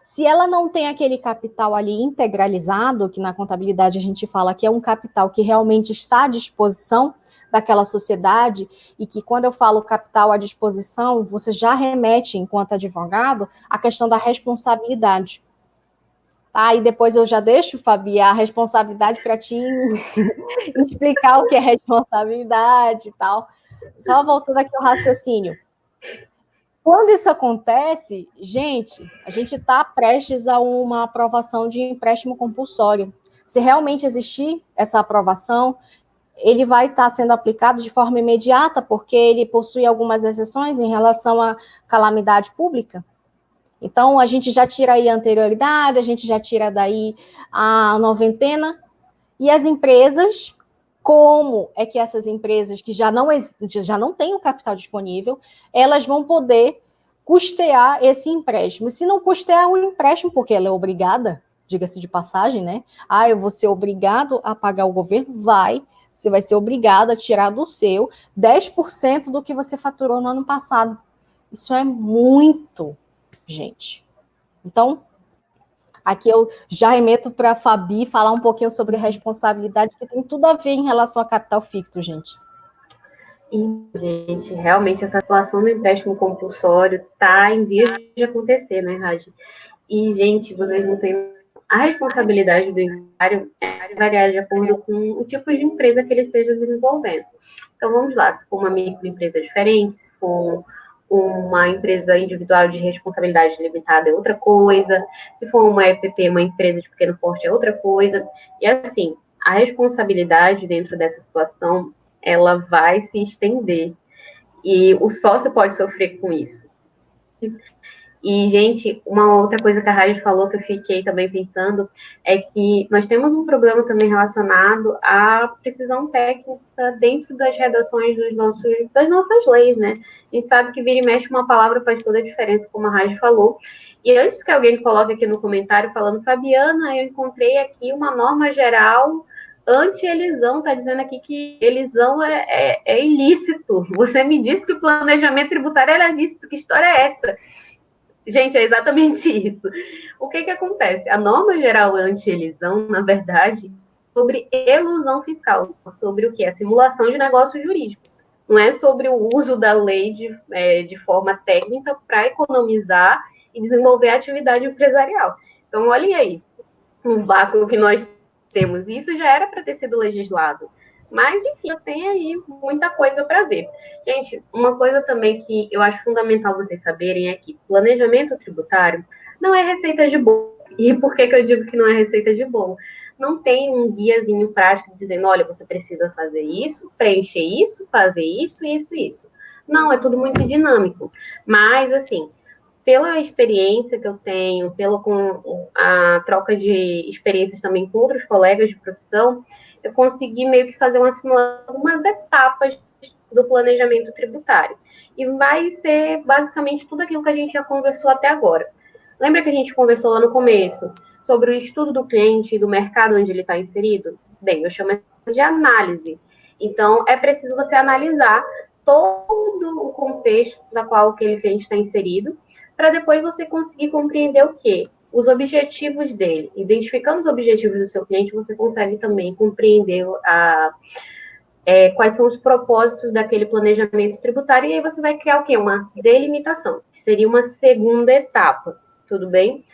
Se ela não tem aquele capital ali integralizado, que na contabilidade a gente fala que é um capital que realmente está à disposição daquela sociedade, e que quando eu falo capital à disposição, você já remete, enquanto advogado, à questão da responsabilidade. Tá? E depois eu já deixo, Fabi, a responsabilidade para ti explicar o que é responsabilidade e tal. Só voltando aqui ao raciocínio. Quando isso acontece, a gente está prestes a uma aprovação de empréstimo compulsório. Se realmente existir essa aprovação, ele vai estar sendo aplicado de forma imediata, porque ele possui algumas exceções em relação à calamidade pública. Então, a gente já tira aí a anterioridade, a gente já tira daí a noventena, e as empresas, como é que essas empresas que já não têm o capital disponível, elas vão poder custear esse empréstimo. Se não custear o empréstimo, porque ela é obrigada, diga-se de passagem, né? Eu vou ser obrigado a pagar o governo? Você vai ser obrigado a tirar do seu 10% do que você faturou no ano passado. Isso é muito, gente. Então, aqui eu já remeto para a Fabi falar um pouquinho sobre responsabilidade, que tem tudo a ver em relação a capital ficto, gente. Gente, realmente essa situação do empréstimo compulsório está em vias de acontecer, né, Raj? E, gente, vocês não têm... A responsabilidade do empresário variar de acordo com o tipo de empresa que ele esteja desenvolvendo. Então, vamos lá, se for uma microempresa diferente, se for uma empresa individual de responsabilidade limitada é outra coisa, se for uma EPP, uma empresa de pequeno porte é outra coisa. E assim, a responsabilidade dentro dessa situação, ela vai se estender. E o sócio pode sofrer com isso. E, gente, uma outra coisa que a Raíssa falou que eu fiquei também pensando é que nós temos um problema também relacionado à precisão técnica dentro das redações das nossas leis, né? A gente sabe que vira e mexe uma palavra faz toda a diferença, como a Raíssa falou. E antes que alguém coloque aqui no comentário falando, Fabiana, eu encontrei aqui uma norma geral anti-elisão, está dizendo aqui que elisão é ilícito. Você me disse que o planejamento tributário era ilícito. Que história é essa? Gente, é exatamente isso. O que acontece? A norma geral anti-elisão, na verdade, sobre elusão fiscal, sobre o que? A simulação de negócio jurídico. Não é sobre o uso da lei de forma técnica para economizar e desenvolver a atividade empresarial. Então, olhem aí, o vácuo que nós temos. Isso já era para ter sido legislado. Mas, enfim, tem aí muita coisa para ver. Gente, uma coisa também que eu acho fundamental vocês saberem é que planejamento tributário não é receita de bolo. E por que eu digo que não é receita de bolo? Não tem um guiazinho prático dizendo, olha, você precisa fazer isso, preencher isso, fazer isso, isso, isso. Não, é tudo muito dinâmico. Mas, assim, pela experiência que eu tenho, com a troca de experiências também com outros colegas de profissão, eu consegui meio que fazer umas etapas do planejamento tributário. E vai ser basicamente tudo aquilo que a gente já conversou até agora. Lembra que a gente conversou lá no começo sobre o estudo do cliente e do mercado onde ele está inserido? Bem, eu chamo de análise. Então, é preciso você analisar todo o contexto da qual aquele cliente está inserido, para depois você conseguir compreender o quê? Os objetivos dele. Identificando os objetivos do seu cliente, você consegue também compreender quais são os propósitos daquele planejamento tributário, e aí você vai criar o quê? Uma delimitação, que seria uma segunda etapa, tudo bem?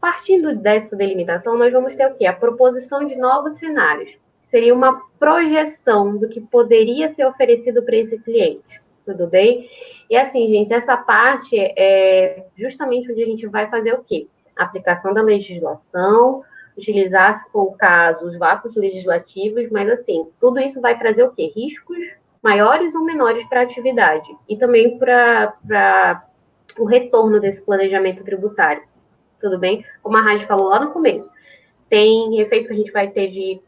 Partindo dessa delimitação, nós vamos ter o quê? A proposição de novos cenários. Seria uma projeção do que poderia ser oferecido para esse cliente. Tudo bem? E assim, gente, essa parte é justamente onde a gente vai fazer o quê? A aplicação da legislação, utilizar, se for o caso, os vácuos legislativos, mas assim, tudo isso vai trazer o quê? Riscos maiores ou menores para a atividade e também para o retorno desse planejamento tributário. Tudo bem? Como a Rádio falou lá no começo, tem efeitos que a gente vai ter de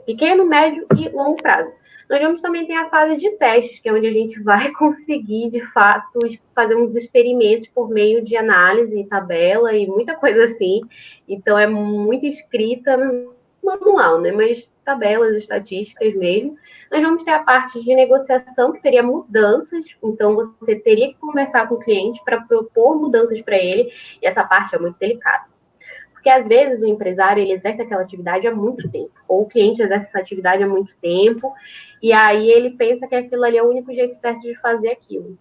pequeno, médio e longo prazo. Nós vamos também ter a fase de testes, que é onde a gente vai conseguir, de fato, fazer uns experimentos por meio de análise, tabela e muita coisa assim. Então, é muita escrita manual, né? Mas tabelas, estatísticas mesmo. Nós vamos ter a parte de negociação, que seria mudanças. Então, você teria que conversar com o cliente para propor mudanças para ele. E essa parte é muito delicada. Porque, às vezes, o empresário, ele exerce aquela atividade há muito tempo, ou o cliente exerce essa atividade há muito tempo, e aí ele pensa que aquilo ali é o único jeito certo de fazer aquilo.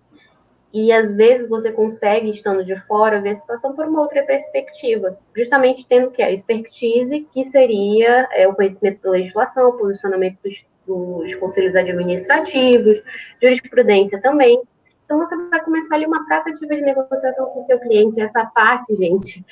E, às vezes, você consegue, estando de fora, ver a situação por uma outra perspectiva, justamente tendo que a expertise, que seria o conhecimento da legislação, o posicionamento dos conselhos administrativos, jurisprudência também. Então, você vai começar ali uma tratativa de negociação com o seu cliente. Essa parte, gente,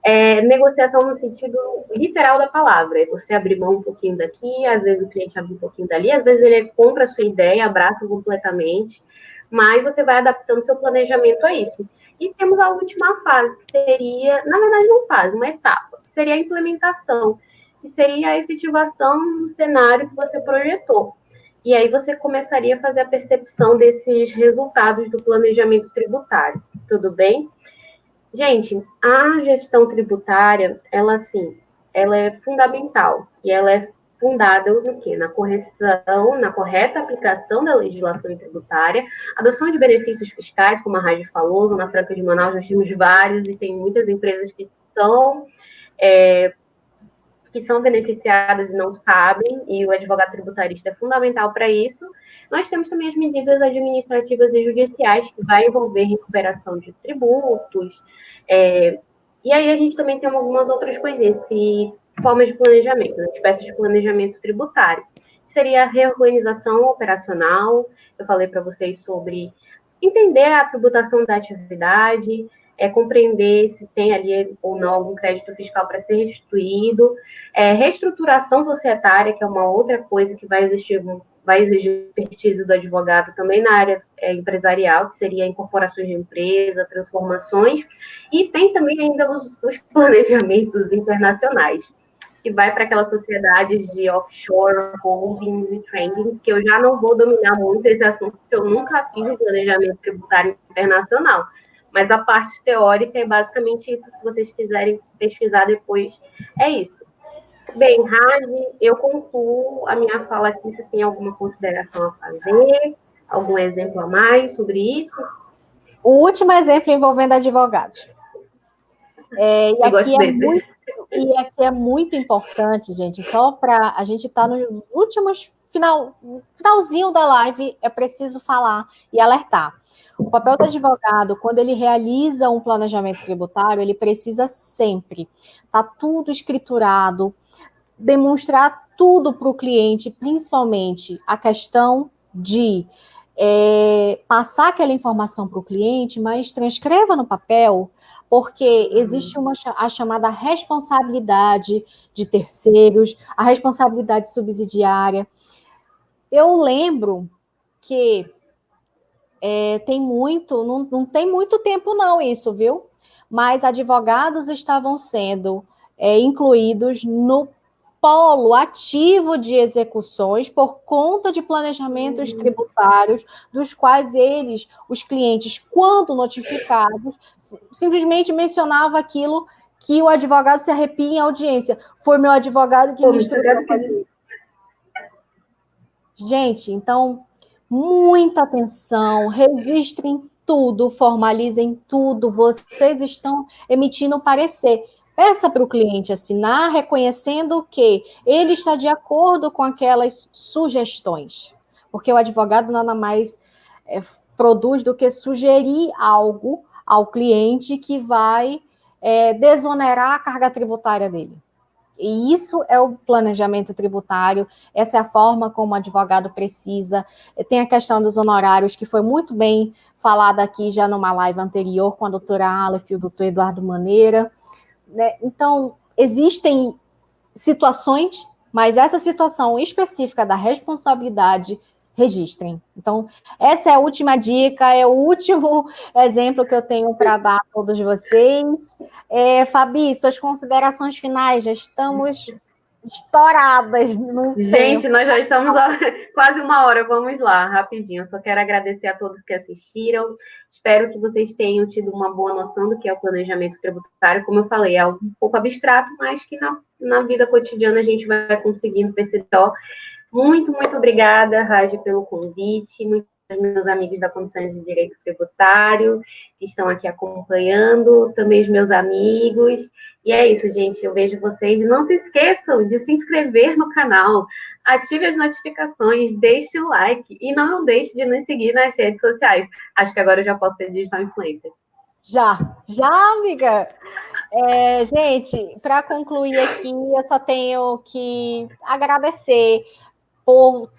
é negociação no sentido literal da palavra. É você abrir mão um pouquinho daqui, às vezes o cliente abre um pouquinho dali, às vezes ele compra a sua ideia, abraça completamente, mas você vai adaptando seu planejamento a isso. E temos a última fase, que seria, na verdade, não fase, uma etapa, que seria a implementação, que seria a efetivação no cenário que você projetou. E aí você começaria a fazer a percepção desses resultados do planejamento tributário, tudo bem? Gente, a gestão tributária, ela é fundamental e ela é fundada no quê? Na correção, na correta aplicação da legislação tributária, adoção de benefícios fiscais, como a Raji falou, na Franca de Manaus nós temos vários e tem muitas empresas que são beneficiadas e não sabem, e o advogado tributarista é fundamental para isso. Nós temos também as medidas administrativas e judiciais, que vai envolver recuperação de tributos, e aí a gente também tem algumas outras coisinhas, formas de planejamento, né, espécies de planejamento tributário. Seria a reorganização operacional, eu falei para vocês sobre entender a tributação da atividade, compreender se tem ali ou não algum crédito fiscal para ser restituído, reestruturação societária, que é uma outra coisa que vai vai exigir expertise do advogado também na área empresarial, que seria incorporações de empresa, transformações, e tem também ainda os planejamentos internacionais, que vai para aquelas sociedades de offshore, holdings e tradings, que eu já não vou dominar muito esse assunto, porque eu nunca fiz um planejamento tributário internacional. Mas a parte teórica é basicamente isso, se vocês quiserem pesquisar depois, é isso. Bem, Raj, eu concluo a minha fala aqui, se tem alguma consideração a fazer, algum exemplo a mais sobre isso? O último exemplo envolvendo advogados. Eu gosto desses. E aqui é muito importante, gente, só para a gente estar nos últimos finalzinho da live, é preciso falar e alertar. O papel do advogado, quando ele realiza um planejamento tributário, ele precisa sempre estar tudo escriturado, demonstrar tudo para o cliente, principalmente a questão de passar aquela informação para o cliente, mas transcreva no papel, porque existe a chamada responsabilidade de terceiros, a responsabilidade subsidiária. Eu lembro que não tem muito tempo não isso, viu? Mas advogados estavam sendo incluídos no polo ativo de execuções por conta de planejamentos tributários, dos quais os clientes, quando notificados, simplesmente mencionavam aquilo que o advogado se arrepia em audiência. Foi meu advogado que me instruiu a fazer isso. Gente, então, muita atenção, registrem tudo, formalizem tudo, vocês estão emitindo parecer. Peça para o cliente assinar, reconhecendo que ele está de acordo com aquelas sugestões. Porque o advogado nada mais produz do que sugerir algo ao cliente que vai desonerar a carga tributária dele. E isso é o planejamento tributário, essa é a forma como o advogado precisa. Tem a questão dos honorários, que foi muito bem falada aqui já numa live anterior com a doutora Aleph e o doutor Eduardo Maneira. Então, existem situações, mas essa situação específica da responsabilidade, registrem. Então, essa é a última dica, é o último exemplo que eu tenho para dar a todos vocês. Fabi, suas considerações finais, já estamos estouradas no Gente, tempo. nós já estamos quase uma hora, vamos lá, rapidinho. Eu só quero agradecer a todos que assistiram. Espero que vocês tenham tido uma boa noção do que é o planejamento tributário. Como eu falei, é algo um pouco abstrato, mas que na vida cotidiana a gente vai conseguindo perceber. Muito, muito obrigada, Raj, pelo convite. Muitos meus amigos da Comissão de Direito Tributário que estão aqui acompanhando, também os meus amigos. E é isso, gente. Eu vejo vocês. E não se esqueçam de se inscrever no canal, ative as notificações, deixe o like e não deixe de nos seguir nas redes sociais. Acho que agora eu já posso ser digital influencer. Já, amiga. Gente, para concluir aqui, eu só tenho que agradecer por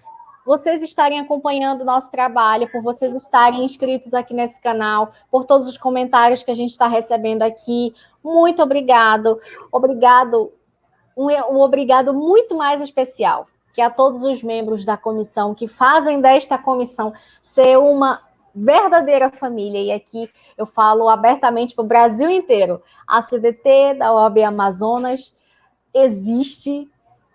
vocês estarem acompanhando o nosso trabalho, por vocês estarem inscritos aqui nesse canal, por todos os comentários que a gente está recebendo aqui. Muito obrigado. Um obrigado muito mais especial, que a todos os membros da comissão que fazem desta comissão ser uma verdadeira família. E aqui eu falo abertamente para o Brasil inteiro. A CDT da OAB Amazonas existe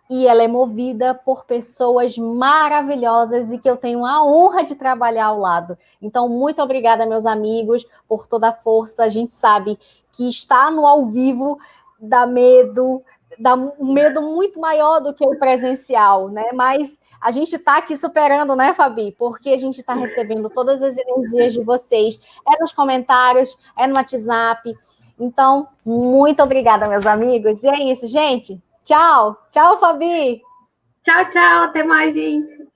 e ela é movida por pessoas maravilhosas e que eu tenho a honra de trabalhar ao lado. Então, muito obrigada, meus amigos, por toda a força. A gente sabe que estar no ao vivo dá medo muito maior do que o presencial, né? Mas a gente está aqui superando, né, Fabi? Porque a gente está recebendo todas as energias de vocês. É nos comentários, é no WhatsApp. Então, muito obrigada, meus amigos. E é isso, gente. Tchau. Tchau, Fabi. Tchau, tchau. Até mais, gente.